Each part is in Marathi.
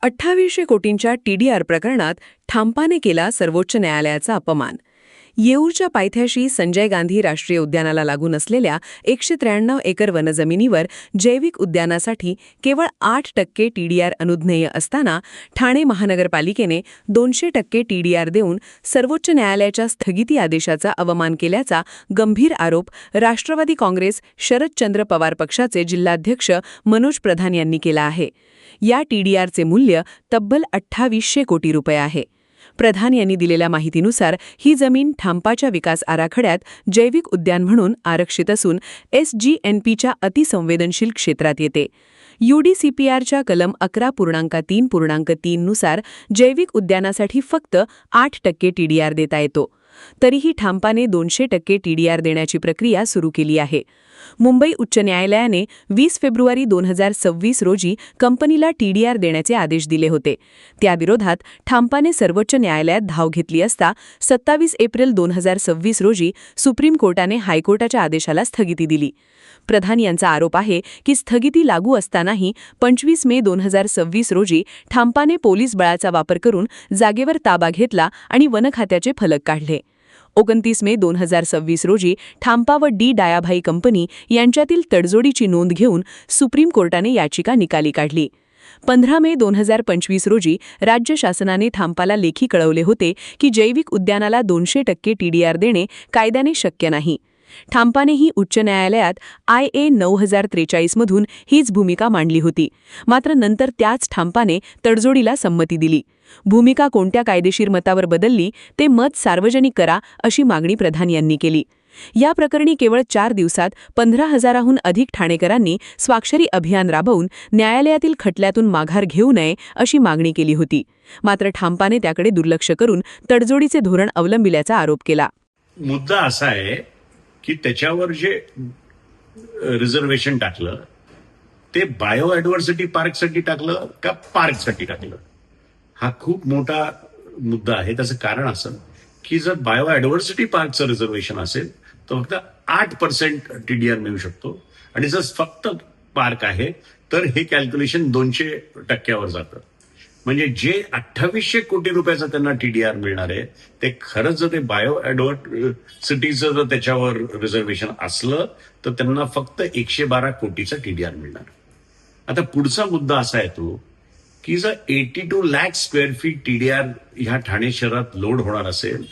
2800 कोटींच्या TDR प्रकरणात ठामपाने केला सर्वोच्च न्यायालयाचा अपमान. येऊरच्या पायथ्याशी संजय गांधी राष्ट्रीय उद्यानाला लागून असलेल्या 193 एकर वनजमिनीवर जैविक उद्यानासाठी केवळ 8% TDR अनुज्ञेय असताना ठाणे महानगरपालिकेने 200% TDR देऊन सर्वोच्च न्यायालयाच्या स्थगिती आदेशाचा अवमान केल्याचा गंभीर आरोप राष्ट्रवादी काँग्रेस शरदचंद्र पवार पक्षाचे जिल्हाध्यक्ष मनोज प्रधान यांनी केला आहे. या TDRचे मूल्य तब्बल 2800 कोटी रुपये आहे. प्रधान यांनी दिलेल्या माहितीनुसार ही जमीन ठामपाच्या विकास आराखड्यात जैविक उद्यान म्हणून आरक्षित असून SGNPच्या अतिसंवेदनशील क्षेत्रात येते. UDCPRच्या कलम 11.3.3 नुसार जैविक उद्यानासाठी फक्त 8% TDR देता येतो. तरीही ठामपाने 200% TDR देण्याची प्रक्रिया सुरू केली आहे. मुंबई उच्च न्यायालयाने 20 फेब्रुवारी 2026 रोजी कंपनीला TDR देण्याचे आदेश दिले होते. त्याविरोधात ठामपाने सर्वोच्च न्यायालयात धाव घेतली असता 27 एप्रिल 2026 रोजी सुप्रीम कोर्टाने हायकोर्टाच्या आदेशाला स्थगिती दिली. प्रधान यांचा आरोप आहे की स्थगिती लागू असतानाही 25 मे 2026 रोजी ठामपाने पोलीस बळाचा वापर करून जागेवर ताबा घेतला आणि वनखात्याचे फलक काढले. 29 मे 2026 रोजी ठामपा व डायाभाई कंपनी यांच्यातील तडजोडीची नोंद घेऊन सुप्रीम कोर्टाने याचिका निकाली काढली. 15 मे 2025 रोजी राज्य शासनाने ठामपाला लेखी कळवले होते की जैविक उद्यानाला 200% TDR देणे कायद्याने शक्य नाही. ठामपानेही उच्च न्यायालयात IA 9043 मधून हीच भूमिका मांडली होती. मात्र नंतर त्याच ठामपाने तडजोडीला संमती दिली. भूमिका कोणत्या कायदेशीर मतावर बदलली ते मत सार्वजनिक करा अशी मागणी प्रधान यांनी केली. या प्रकरणी केवळ 4 दिवसात 15,000हून अधिक ठाणेकरांनी स्वाक्षरी अभियान राबवून न्यायालयातील खटल्यातून माघार घेऊ नये अशी मागणी केली होती. मात्र ठामपाने त्याकडे दुर्लक्ष करून तडजोडीचे धोरण अवलंबिल्याचा आरोप केला. मुद्दा असा आहे की त्याच्यावर जे रिझर्वेशन टाकलं ते बायोडायव्हर्सिटी पार्कसाठी टाकलं का पार्कसाठी टाकलं, हा खूप मोठा मुद्दा आहे. त्याचं कारण असं की जर बायोडायव्हर्सिटी पार्कचं रिझर्वेशन असेल तर फक्त 8% TDR मिळू शकतो आणि जर फक्त पार्क आहे तर हे कॅल्क्युलेशन 200% जातं. म्हणजे जे 2800 कोटी रुपयाचं त्यांना TDR मिळणार आहे ते खरंच जर ते बायोडायव्हर्सिटीचं जर त्याच्यावर रिझर्वेशन असलं तर त्यांना फक्त 112 कोटीचं TDR मिळणार. आता पुढचा मुद्दा असा येतो की जर 82 लाख स्क्वेअर फीट TDR ह्या ठाणे शहरात लोड होणार असेल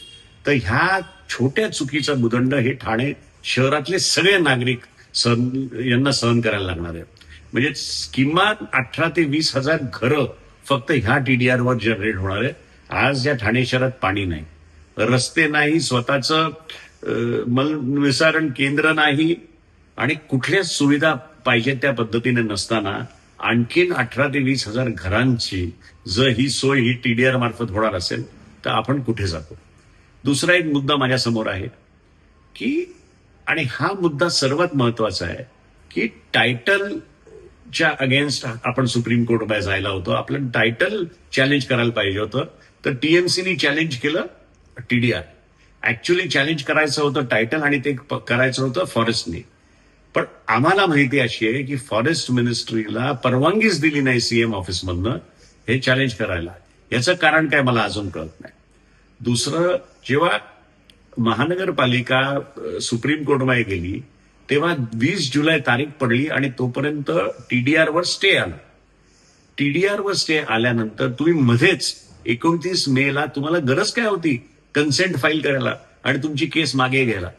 तर ह्या छोट्या चुकीचा भूदंड हे ठाणे शहरातले सगळे नागरिक यांना सहन करायला लागणार आहे. म्हणजे किमान 18 ते 20 हजार घरं फक्त ह्या TDR वर जनरेट होणार आहे. आज या ठाणे शहरात पाणी नाही, रस्ते नाही, स्वतःचं मलनिसारण केंद्र नाही आणि कुठल्याच सुविधा पाहिजे त्या पद्धतीने नसताना आणखीन 18 ते 20 हजार घरांची जर ही सोय ही TDR मार्फत होणार असेल तर आपण कुठे जातो. दुसरा एक मुद्दा माझ्या समोर आहे की, आणि हा मुद्दा सर्वात महत्वाचा आहे की टायटलच्या अगेन्स्ट आपण सुप्रीम कोर्टमध्ये जायला होतो. आपलं टायटल चॅलेंज करायला पाहिजे होतं तर TMCनी चॅलेंज केलं TDR. ऍक्च्युअली चॅलेंज करायचं होतं टायटल आणि ते करायचं होतं फॉरेस्टनी. पण आम्हाला माहिती अशी आहे की फॉरेस्ट मिनिस्ट्रीला परवानगीच दिली नाही CM ऑफिसमधनं हे चॅलेंज करायला. याचं कारण काय मला अजून कळत नाही. दुसरं, जेव्हा महानगरपालिका सुप्रीम कोर्टमध्ये गेली तेव्हा 20 जुलै तारीख पडली आणि तोपर्यंत TDR वर स्टे आला. TDR वर स्टे आल्यानंतर तुम्ही मध्येच 29 मेला तुम्हाला गरज काय होती कन्सेंट फाईल करायला आणि तुमची केस मागे घ्यायला.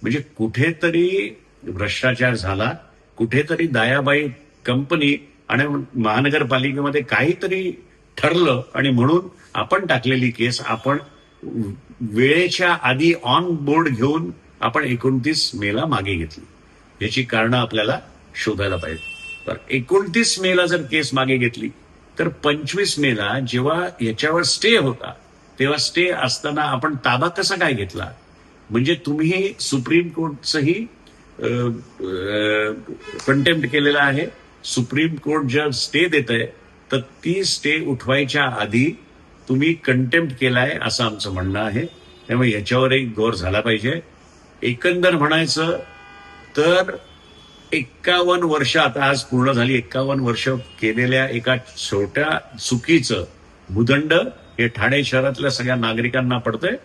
म्हणजे कुठेतरी भ्रष्टाचार झाला, कुठेतरी दायाबाई कंपनी आणि महानगरपालिकेमध्ये काहीतरी ठरलं आणि म्हणून आपण टाकलेली केस आपण वेळेच्या आधी ऑन बोर्ड घेऊन आपण 29 मेला मागे घेतली. याची कारणं आपल्याला शोधायला पाहिजे. तर 29 मेला जर केस मागे घेतली तर 25 मेला जेव्हा याच्यावर स्टे होता तेव्हा स्टे असताना आपण ताबा कसा काय घेतला. म्हणजे तुम्ही सुप्रीम कोर्टचंही कंटेम्प्ट केलेला आहे. सुप्रीम कोर्ट जर स्टे देत आहे तर ती स्टे उठवायच्या आधी तुम्ही कंटेम्प्ट केलाय असं आमचं म्हणणं आहे. त्यामुळे याच्यावर एक गौर झाला पाहिजे. एकंदर म्हणायचं तर 51 वर्ष आता आज पूर्ण झाली, 51 वर्ष केलेल्या एका छोट्या चुकीचं भूदंड हे ठाणे शहरातल्या सगळ्या नागरिकांना पडतंय.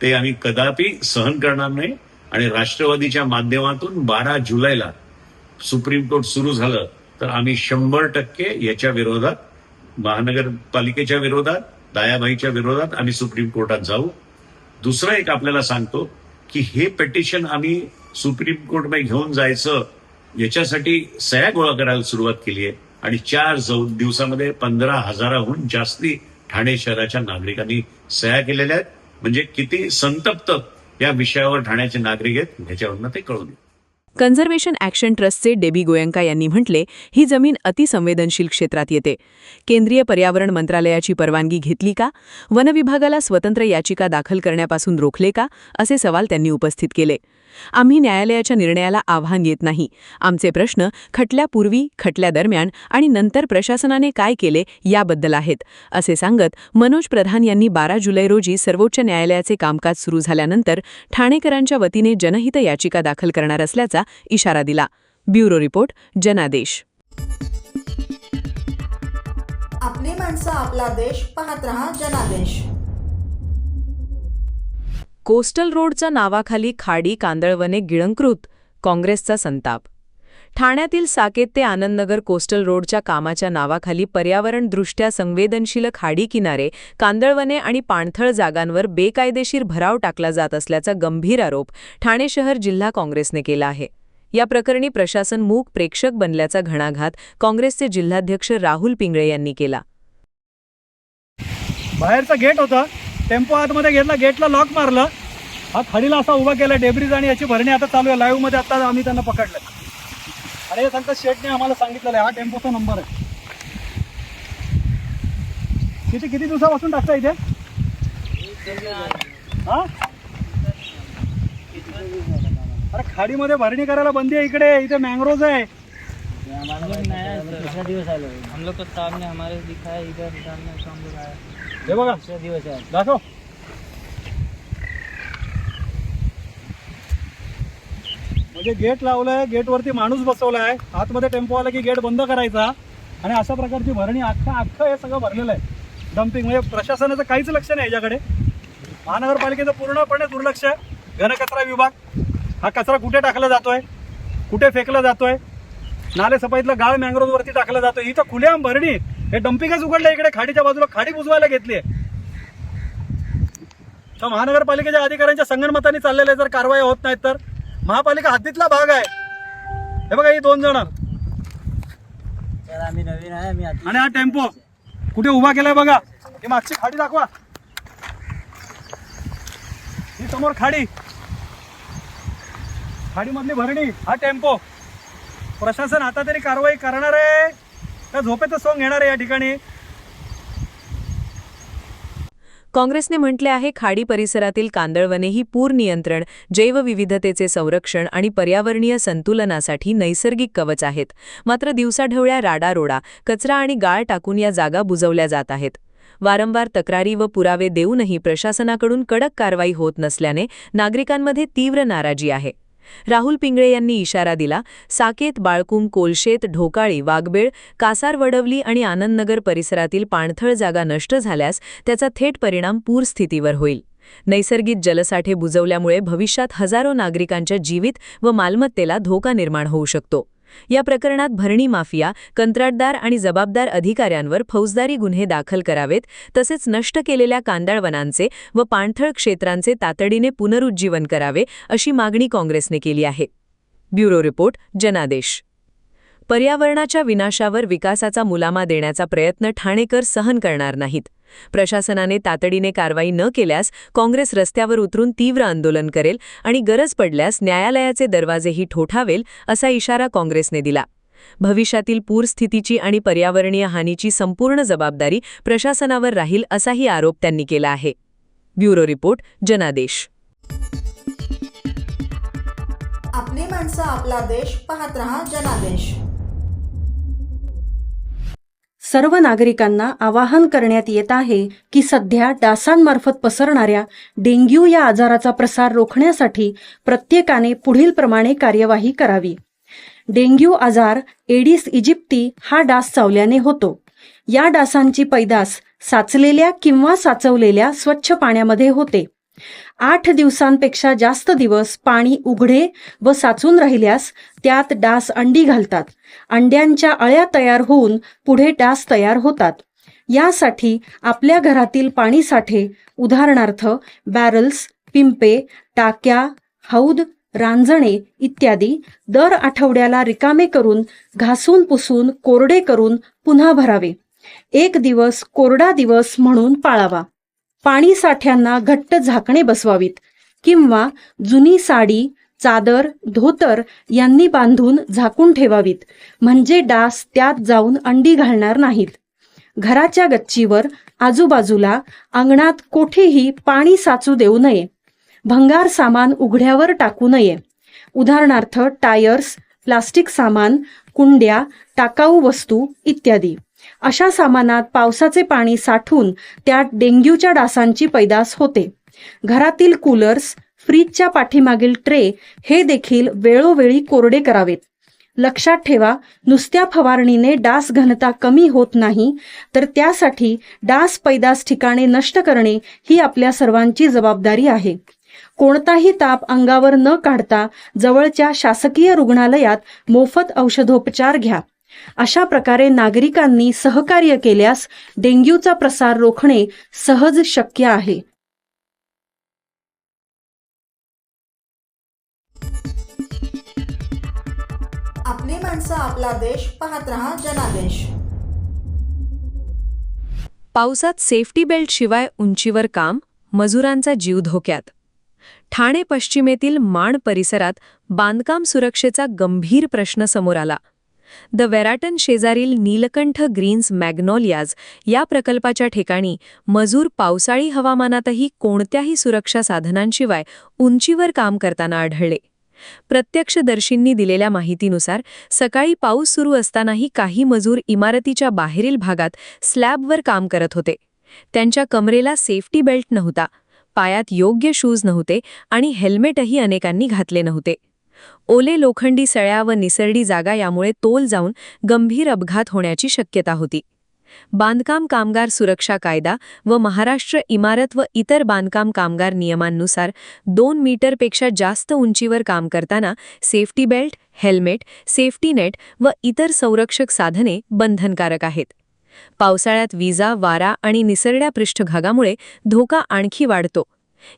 ते आम्ही कदापि सहन करणार नाही आणि राष्ट्रवादीच्या माध्यमातून 12 जुलैला सुप्रीम कोर्ट सुरू झालं तर आम्ही 100% याच्या विरोधात, महानगरपालिकेच्या विरोधात, दयाभाईच्या विरोधात आम्ही सुप्रीम कोर्टात जाऊ. दुसरं एक आपल्याला सांगतो की हे पिटिशन आम्ही सुप्रीम कोर्टमध्ये घेऊन जायचं याच्यासाठी सह्या गोळा करायला सुरुवात केली आहे आणि 4 दिवसामध्ये 15,000हून जास्ती ठाणे शहराच्या नागरिकांनी सह्या केलेल्या आहेत. म्हणजे किती संतप्त या विषयावर ठाण्याचे नागरिक आहेत ह्याच्यावरनं ते कळून येईल. कन्झर्वेशन ॲक्शन ट्रस्टचे डेबी गोयंका यांनी म्हटले, ही जमीन अतिसंवेदनशील क्षेत्रात येते. केंद्रीय पर्यावरण मंत्रालयाची परवानगी घेतली का? वनविभागाला स्वतंत्र याचिका दाखल करण्यापासून रोखले का? असे सवाल त्यांनी उपस्थित केले. आम्ही न्यायालयाच्या निर्णयाला आव्हान येत नाही. आमचे प्रश्न खटल्यापूर्वी, खटल्यादरम्यान आणि नंतर प्रशासनाने काय केले याबद्दल आहेत, असे सांगत मनोज प्रधान यांनी 12 जुलै रोजी सर्वोच्च न्यायालयाचे कामकाज सुरू झाल्यानंतर ठाणेकरांच्या वतीने जनहित याचिका दाखल करणार असल्याचा इशारा दिला. ब्युरो रिपोर्ट, जनादेश. आपली माणसं, आपला देश. पाहत रहा जनादेश. कोस्टल रोडच्या नावाखाली खाडी, कांदळवने गिळंकृत, काँग्रेसचा संताप. ठाण्यातील साकेत ते आनंदनगर कोस्टल रोडच्या कामाच्या नावाखाली पर्यावरणदृष्ट्या संवेदनशील खाडी किनारे, कांदळवने आणि पाणथळ जागांवर बेकायदेशीर भराव टाकला जात असल्याचा गंभीर आरोप ठाणे शहर जिल्हा काँग्रेसने केला आहे. या प्रकरणी प्रशासन मूक प्रेक्षक बनल्याचा घणाघात काँग्रेसचे जिल्हाध्यक्ष राहुल पिंगळे यांनी केला. बाहेरचा गेट होता, टेम्पो आतमध्ये घेतला, गेटला लॉक मारलं, हा खाडीला असा उभा केला डेब्रिज आणि याची भरणी आता चालू आहे. लाईव्ह मध्ये आता आम्ही त्यांना पकडलं आणि हे संतोष शेठने आम्हाला सांगितलेलं आहे, हा टेम्पोचा नंबर आहे. किती दिवसापासून टाकता इथे? हा, अरे खाडीमध्ये भरणी करायला बंदी आहे इकडे, इथे मँग्रोव्ह आहे. हम लोग को सामने हमारे दिखा है, इधर सामने हम लोग आए. हे बघा, दिवस आहे. दाखव. म्हणजे गेट लावलंय, गेटवरती माणूस बसवलाय, आतमध्ये टेम्पो आला की गेट बंद करायचा आणि अशा प्रकारची भरणी अख्खं हे सगळं भरलेलं आहे. डम्पिंग, म्हणजे प्रशासनाचं काहीच लक्ष नाही याच्याकडे. महानगरपालिकेचं पूर्णपणे दुर्लक्ष आहे. घनकचरा विभाग, हा कचरा कुठे टाकला जातोय, कुठे फेकला जातोय? नाले सफाईतला गाळ मँग्रोव्ह वरती टाकला जातोय. इथं खुलेआम भरणी, हे डम्पिंगच उघडलं इकडे. खाडीच्या बाजूला खाडी बुजवायला घेतली. तर महानगरपालिकेच्या अधिकाऱ्यांच्या संगनमताने चाललेले जर कारवाई होत नाहीत तर महापालिका हद्दीतला भाग आहे. हे बघा, ही 2 जण आम्ही नवीन आहे. आम्ही आणि हा टेम्पो कुठे उभा केलाय बघा. ही मागची खाडी दाखवा, ही समोर खाडी, खाडीमधली भरणी, हा टेम्पो. प्रशासन आता तरी कारवाई करणार आहे का झोपेचं सोंग घेणार आहे या ठिकाणी? काँग्रेसने म्हटले आहे, खाडी परिसरातील कांदळवने ही पूर नियंत्रण, जैवविविधतेचे संरक्षण आणि पर्यावरणीय संतुलनासाठी नैसर्गिक कवच आहेत. मात्र दिवसाढवळ्या राडारोडा, कचरा आणि गाळ टाकून या जागा बुजवल्या जात आहेत. वारंवार तक्रारी व पुरावे देऊनही प्रशासनाकडून कडक कारवाई होत नसल्याने नागरिकांमध्ये तीव्र नाराजी आहे. राहुल पिंगळे यांनी इशारा दिला, साकेत, बाळकुंग, कोलशेत, ढोकाळी, वाघबेळ, कासार, वडवली आणि आनंदनगर परिसरातील पाणथळ जागा नष्ट झाल्यास त्याचा थेट परिणाम पूरस्थितीवर होईल. नैसर्गिक जलसाठे बुजवल्यामुळे भविष्यात हजारो नागरिकांच्या जीवित व मालमत्तेला धोका निर्माण होऊ शकतो. या प्रकरणात भरणी माफिया, कंत्राटदार आणि जबाबदार अधिकाऱ्यांवर फौजदारी गुन्हे दाखल करावेत. तसेच नष्ट केलेल्या कांदळवनांचे व पाणथळ क्षेत्रांचे तातडीने पुनरुज्जीवन करावे, अशी मागणी काँग्रेसने केली आहे. ब्युरो रिपोर्ट, जनादेश. पर्यावरणाच्या विनाशावर विकासाचा मुलामा देण्याचा प्रयत्न ठाणेकर सहन करणार नाहीत. प्रशासनाने तातडीने कारवाई न केल्यास काँग्रेस रस्त्यावर उतरून तीव्र आंदोलन करेल आणि गरज पडल्यास न्यायालयाचे दरवाजेही ठोठावेल, असा इशारा काँग्रेसने दिला. भविष्यातील पूरस्थितीची आणि पर्यावरणीय हानीची संपूर्ण जबाबदारी प्रशासनावर राहील, असाही आरोप त्यांनी केला आहे. ब्युरो रिपोर्ट, जनादेश. आपली माणसं, आपला देश. पाहत रहा जनादेश. सर्व नागरिकांना आवाहन करण्यात येत आहे की सध्या डासांमार्फत पसरणाऱ्या डेंग्यू या आजाराचा प्रसार रोखण्यासाठी प्रत्येकाने पुढील प्रमाणे कार्यवाही करावी. डेंग्यू आजार एडिस इजिप्ती हा डास चावल्याने होतो. या डासांची पैदास साचलेल्या किंवा साचवलेल्या स्वच्छ पाण्यामध्ये होते. 8 दिवसांपेक्षा जास्त दिवस पाणी उघडे व साचून राहिल्यास त्यात डास अंडी घालतात. अंड्यांच्या अळ्या तयार होऊन पुढे डास तयार होतात. यासाठी आपल्या घरातील पाणीसाठे उदाहरणार्थ बॅरल्स, पिंपे, टाक्या, हौद, रांजणे इत्यादी दर आठवड्याला रिकामे करून घासून पुसून कोरडे करून पुन्हा भरावे. 1 दिवस कोरडा दिवस म्हणून पाळावा. पाणी साठ्यांना घट्ट झाकणे बसवावीत किंवा जुनी साडी, चादर, धोतर यांनी बांधून झाकून ठेवावीत, म्हणजे डास त्यात जाऊन अंडी घालणार नाहीत. घराच्या गच्चीवर, आजूबाजूला, अंगणात कोठेही पाणी साचू देऊ नये. भंगार सामान उघड्यावर टाकू नये. उदाहरणार्थ टायर्स, प्लास्टिक सामान, कुंड्या, टाकाऊ वस्तू इत्यादी. अशा सामानात पावसाचे पाणी साठून त्यात डेंग्यूच्या डासांची पैदास होते. घरातील कूलर्स, फ्रीजच्या पाठीमागील ट्रे हे देखील वेळोवेळी कोरडे करावेत. लक्षात ठेवा, नुसत्या फवारणीने डास घनता कमी होत नाही, तर त्यासाठी डास पैदास ठिकाणे नष्ट करणे ही आपल्या सर्वांची जबाबदारी आहे. कोणताही ताप अंगावर न काढता जवळच्या शासकीय रुग्णालयात मोफत औषधोपचार घ्या. अशा प्रकारे नागरिकांनी सहकार्य केल्यास डेंग्यूचा प्रसार रोखणे सहज शक्य आहे. आपली माणसं, आपला देश, पाहत रहा जनादेश. पावसात सेफ्टी बेल्ट शिवाय उंचीवर काम, मजुरांचा जीव धोक्यात. ठाणे पश्चिमेतील माण परिसरात बांधकाम सुरक्षेचा गंभीर प्रश्न समोर आला. द वेराटन शेजारील नीलकंठ ग्रीन्स मॅग्नोलियाज या प्रकल्पाच्या ठिकाणी मजूर पावसाळी हवामानातही कोणत्याही सुरक्षा साधनांशिवाय उंचीवर काम करताना आढळले. प्रत्यक्षदर्शींनी दिलेल्या माहितीनुसार सकाळी पाऊस सुरू असतानाही काही मजूर इमारतीच्या बाहेरील भागात स्लॅबवर काम करत होते. त्यांच्या कमरेला सेफ्टी बेल्ट नव्हता, पायात योग्य शूज नव्हते आणि हेल्मेटही अनेकांनी घातले नव्हते. ओले लोखंडी सळ्या व निसरडी जागा यामुळे तोल जाऊन गंभीर अपघात होण्याची शक्यता होती. बांधकाम कामगार सुरक्षा कायदा व महाराष्ट्र इमारत व इतर बांधकाम कामगार नियमांनुसार 2 मीटरपेक्षा जास्त उंचीवर काम करताना safety belt, helmet, safety net व इतर संरक्षक साधने बंधनकारक आहेत. पावसाळ्यात विजा, वारा आणि निसरड्या पृष्ठभागामुळे धोका आणखी वाढतो.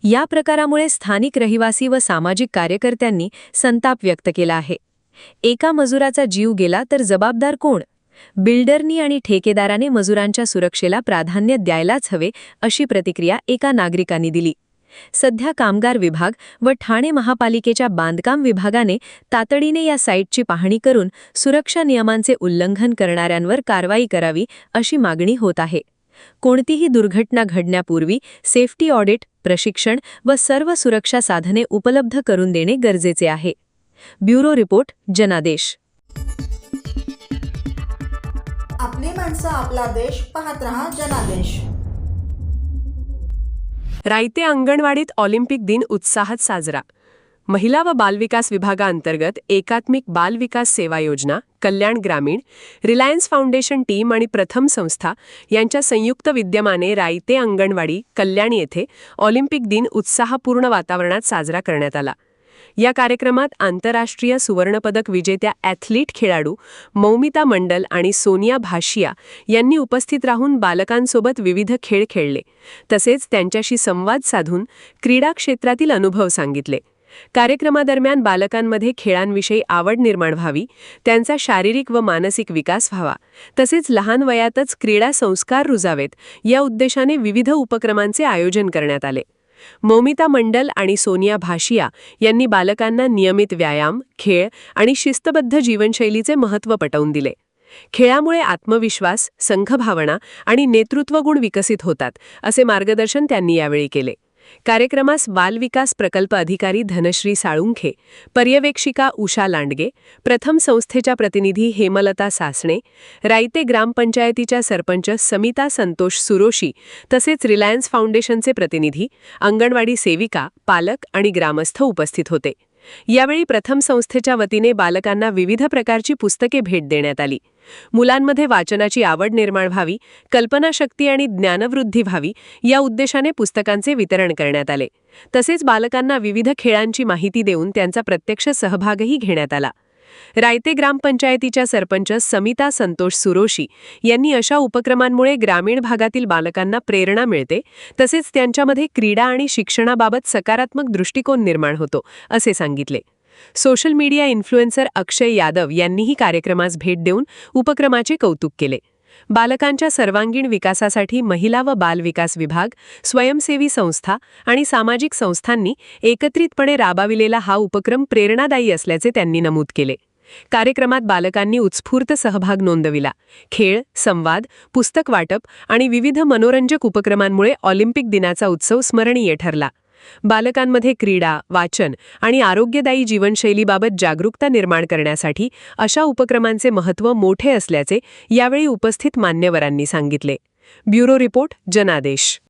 या प्रकारामुळे स्थानिक रहिवासी व सामाजिक कार्यकर्त्यांनी संताप व्यक्त केला आहे. एका मजुराचा जीव गेला तर जबाबदार कोण? बिल्डरनी आणि ठेकेदाराने मजुरांच्या सुरक्षेला प्राधान्य द्यायलाच हवे, अशी प्रतिक्रिया एका नागरिकांनी दिली. सध्या कामगार विभाग व ठाणे महापालिकेच्या बांधकाम विभागाने तातडीने या साईटची पाहणी करून सुरक्षा नियमांचे उल्लंघन करणाऱ्यांवर कारवाई करावी, अशी मागणी होत आहे. कोणतीही दुर्घटना घडण्यापूर्वी सेफ्टी ऑडिट, प्रशिक्षण व सर्व सुरक्षा साधने उपलब्ध करून देणे गरजेचे आहे. ब्युरो रिपोर्ट, जनादेश. आपली माणसं, आपला देश, पाहत रहा जनादेश. रायते अंगणवाडीत ऑलिम्पिक दिन उत्साहात साजरा. महिला व बालविकास विभागाअंतर्गत एकात्मिक बालविकास सेवा योजना, कल्याण ग्रामीण, रिलायन्स फाउंडेशन टीम आणि प्रथम संस्था यांच्या संयुक्त विद्यमाने रायते अंगणवाडी, कल्याण येथे ऑलिम्पिक दिन उत्साहपूर्ण वातावरणात साजरा करण्यात आला. या कार्यक्रमात आंतरराष्ट्रीय सुवर्णपदक विजेत्या ॲथलीट खेळाडू मौमिता मंडल आणि सोनिया भाशिया यांनी उपस्थित राहून बालकांसोबत विविध खेळ खेळले, तसेच त्यांच्याशी संवाद साधून क्रीडा क्षेत्रातील अनुभव सांगितले. कार्यक्रमादरम्यान बालकांमध्ये खेळांविषयी आवड निर्माण व्हावी, त्यांचा शारीरिक व मानसिक विकास व्हावा, तसेच लहान वयातच क्रीडा संस्कार रुजावेत, या उद्देशाने विविध उपक्रमांचे आयोजन करण्यात आले. मौमिता मंडल आणि सोनिया भाशिया यांनी बालकांना नियमित व्यायाम, खेळ आणि शिस्तबद्ध जीवनशैलीचे महत्त्व पटवून दिले. खेळामुळे आत्मविश्वास, संघभावना आणि नेतृत्वगुण विकसित होतात, असे मार्गदर्शन त्यांनी यावेळी केले. कार्यक्रमास बालविकास प्रकल्प अधिकारी धनश्री साळुंखे, पर्यवेक्षिका उषा लांडगे, प्रथम संस्थेच्या प्रतिनिधी हेमलता सासणे, रायते ग्रामपंचायतीच्या सरपंच समिता संतोष सुरोशी, तसेच रिलायन्स फाउंडेशनचे प्रतिनिधी, अंगणवाडी सेविका, पालक आणि ग्रामस्थ उपस्थित होते. यावेळी प्रथम संस्थेच्या वतीने बालकांना विविध प्रकारची पुस्तके भेट देण्यात आली. मुलांमध्ये वाचनाची आवड निर्माण व्हावी, कल्पनाशक्ती आणि ज्ञानवृद्धी व्हावी या उद्देशाने पुस्तकांचे वितरण करण्यात आले. तसेच बालकांना विविध खेळांची माहिती देऊन त्यांचा प्रत्यक्ष सहभागही घेण्यात आला. रायते ग्रामपंचायतीच्या सरपंच समिता संतोष सुरोशी यांनी अशा उपक्रमांमुळे ग्रामीण भागातील बालकांना प्रेरणा मिळते, तसेच त्यांच्यामध्ये क्रीडा आणि शिक्षणाबाबत सकारात्मक दृष्टिकोन निर्माण होतो, असे सांगितले. Social media influencer Akshay Yadav यांनीही कार्यक्रमास भेट देऊन उपक्रमाचे कौतुक केले. बालकांच्या सर्वांगीण विकासासाठी महिला व बाल विकास विभाग, स्वयंसेवी संस्था आणि सामाजिक संस्थांनी एकत्रितपणे राबविलेला हा उपक्रम प्रेरणादायी असल्याचे त्यांनी नमूद केले. कार्यक्रमात बालकांनी उत्स्फूर्त सहभाग नोंदविला. खेळ, संवाद, पुस्तक वाटप आणि विविध मनोरंजक उपक्रमांमुळे ऑलिम्पिक दिनाचा उत्सव स्मरणीय ठरला. बालकांमध्ये क्रीडा, वाचन आणि आरोग्यदायी जीवनशैलीबाबत जागरूकता निर्माण करण्यासाठी अशा उपक्रमांचे महत्त्व मोठे असल्याचे यावेळी उपस्थित मान्यवरांनी सांगितले. ब्युरो रिपोर्ट, जनादेश.